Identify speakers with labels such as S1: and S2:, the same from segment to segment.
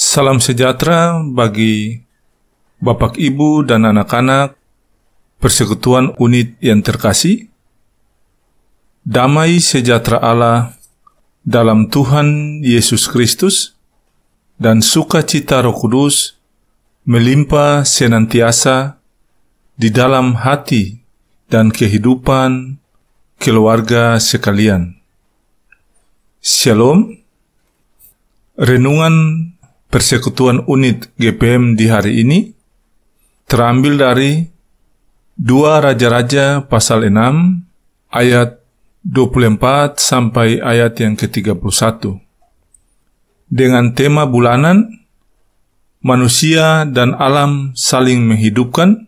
S1: Salam sejahtera bagi Bapak, Ibu, dan anak-anak Persekutuan Unit yang terkasih. Damai sejahtera Allah dalam Tuhan Yesus Kristus dan sukacita Roh Kudus melimpah senantiasa di dalam hati dan kehidupan keluarga sekalian. Shalom. Renungan Persekutuan Unit GPM di hari ini terambil dari 2 Raja-Raja pasal 6 ayat 24 sampai ayat yang ke-31 dengan tema bulanan manusia dan alam saling menghidupkan,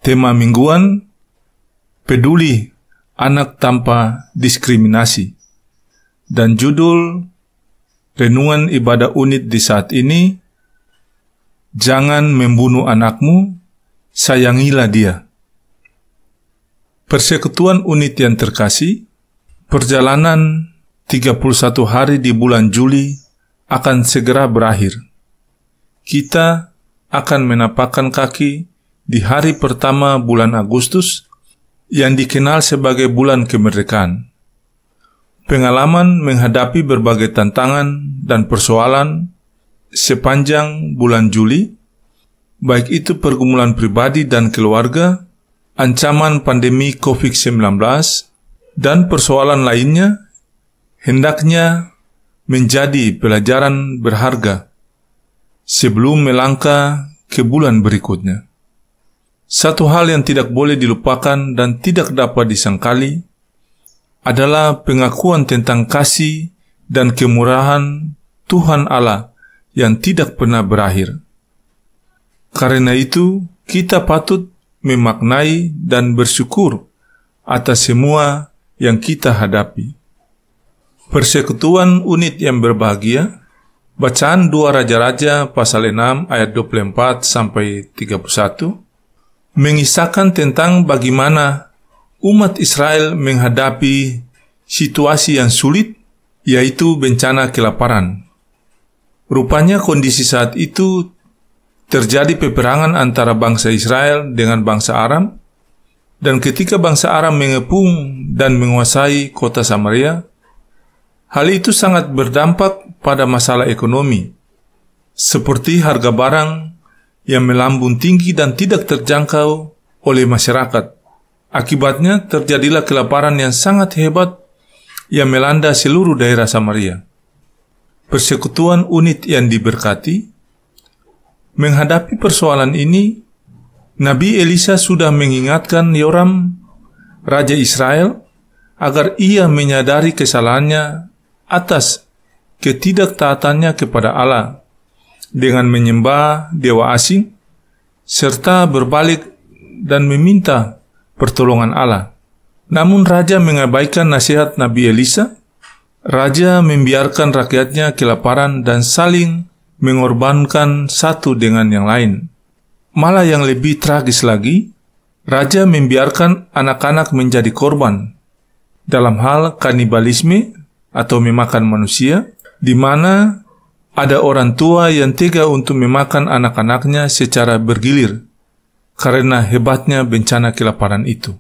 S1: tema mingguan peduli anak tanpa diskriminasi, dan judul renungan ibadah unit di saat ini, jangan membunuh anakmu, sayangilah dia. Persekutuan unit yang terkasih, perjalanan 31 hari di bulan Juli akan segera berakhir. Kita akan menapakkan kaki di hari pertama bulan Agustus yang dikenal sebagai bulan kemerdekaan. Pengalaman menghadapi berbagai tantangan dan persoalan sepanjang bulan Juli, baik itu pergumulan pribadi dan keluarga, ancaman pandemi COVID-19, dan persoalan lainnya, hendaknya menjadi pelajaran berharga sebelum melangkah ke bulan berikutnya. Satu hal yang tidak boleh dilupakan dan tidak dapat disangkali adalah pengakuan tentang kasih dan kemurahan Tuhan Allah yang tidak pernah berakhir. Karena itu, kita patut memaknai dan bersyukur atas semua yang kita hadapi. Persekutuan unit yang berbahagia, bacaan 2 Raja-Raja pasal 6 ayat 24 sampai 31 mengisahkan tentang bagaimana umat Israel menghadapi situasi yang sulit, yaitu bencana kelaparan. Rupanya kondisi saat itu terjadi peperangan antara bangsa Israel dengan bangsa Aram, dan ketika bangsa Aram mengepung dan menguasai kota Samaria, hal itu sangat berdampak pada masalah ekonomi, seperti harga barang yang melambung tinggi dan tidak terjangkau oleh masyarakat. Akibatnya terjadilah kelaparan yang sangat hebat yang melanda seluruh daerah Samaria. Persekutuan unit yang diberkati, menghadapi persoalan ini, Nabi Elisa sudah mengingatkan Yoram, Raja Israel, agar ia menyadari kesalahannya atas ketidaktaatannya kepada Allah dengan menyembah dewa asing, serta berbalik dan meminta pertolongan Allah. Namun raja mengabaikan nasihat Nabi Elisa. Raja membiarkan rakyatnya kelaparan dan saling mengorbankan satu dengan yang lain. Malah yang lebih tragis lagi, raja membiarkan anak-anak menjadi korban dalam hal kanibalisme atau memakan manusia, di mana ada orang tua yang tega untuk memakan anak-anaknya secara bergilir karena hebatnya bencana kelaparan itu.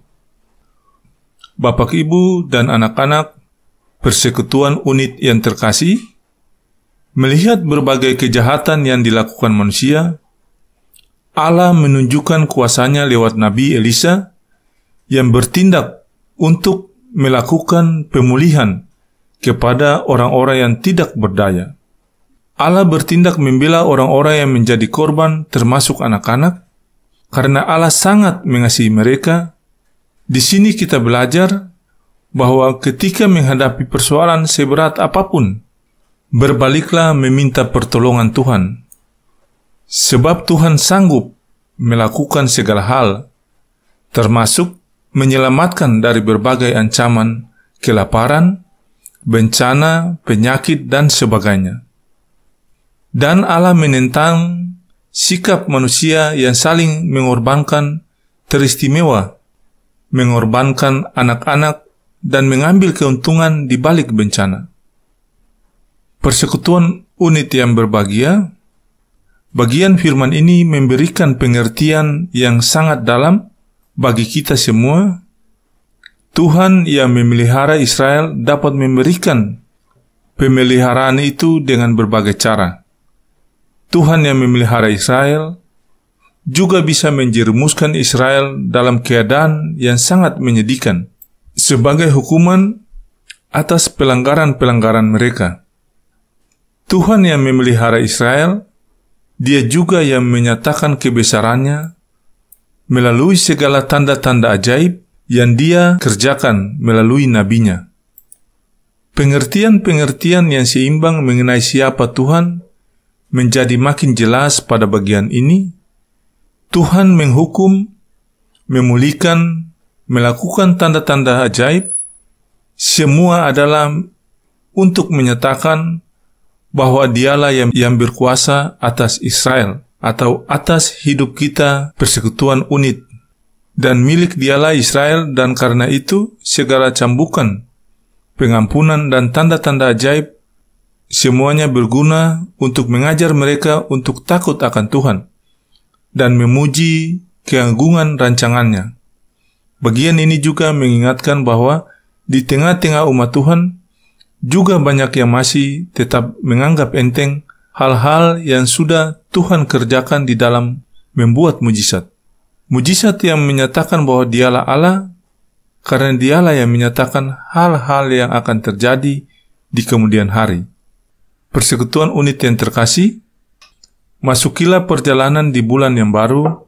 S1: Bapak, Ibu, dan anak-anak Persekutuan unit yang terkasih, melihat berbagai kejahatan yang dilakukan manusia, Allah menunjukkan kuasa-Nya lewat Nabi Elisa yang bertindak untuk melakukan pemulihan kepada orang-orang yang tidak berdaya. Allah bertindak membela orang-orang yang menjadi korban, termasuk anak-anak, karena Allah sangat mengasihi mereka. Di sini kita belajar bahwa ketika menghadapi persoalan seberat apapun, berbaliklah meminta pertolongan Tuhan. Sebab Tuhan sanggup melakukan segala hal, termasuk menyelamatkan dari berbagai ancaman, kelaparan, bencana, penyakit, dan sebagainya. Dan Allah menentang sikap manusia yang saling mengorbankan, teristimewa mengorbankan anak-anak dan mengambil keuntungan di balik bencana. Persekutuan unit yang berbahagia, Bagian firman ini memberikan pengertian yang sangat dalam bagi kita semua. Tuhan yang memelihara Israel dapat memberikan pemeliharaan itu dengan berbagai cara. Tuhan yang memelihara Israel juga bisa menjerumuskan Israel dalam keadaan yang sangat menyedihkan sebagai hukuman atas pelanggaran-pelanggaran mereka. Tuhan yang memelihara Israel, Dia juga yang menyatakan kebesarannya melalui segala tanda-tanda ajaib yang Dia kerjakan melalui nabinya. Pengertian-pengertian yang seimbang mengenai siapa Tuhan menjadi makin jelas pada bagian ini. Tuhan menghukum, memulihkan, melakukan tanda-tanda ajaib, semua adalah untuk menyatakan bahwa Dialah yang berkuasa atas Israel atau atas hidup kita, persekutuan unit, dan milik Dialah Israel, dan karena itu segala cambukan, pengampunan, dan tanda-tanda ajaib semuanya berguna untuk mengajar mereka untuk takut akan Tuhan dan memuji keagungan rancangannya. Bagian ini juga mengingatkan bahwa di tengah-tengah umat Tuhan juga banyak yang masih tetap menganggap enteng hal-hal yang sudah Tuhan kerjakan di dalam membuat mujizat. Mujizat yang menyatakan bahwa Dialah Allah, karena Dialah yang menyatakan hal-hal yang akan terjadi di kemudian hari. Persekutuan unit yang terkasih, masukilah perjalanan di bulan yang baru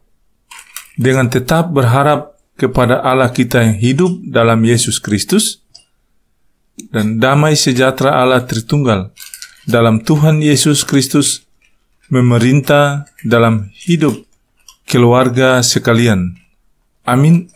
S1: dengan tetap berharap kepada Allah kita yang hidup dalam Yesus Kristus, dan damai sejahtera Allah Tritunggal dalam Tuhan Yesus Kristus memerintah dalam hidup keluarga sekalian. Amin.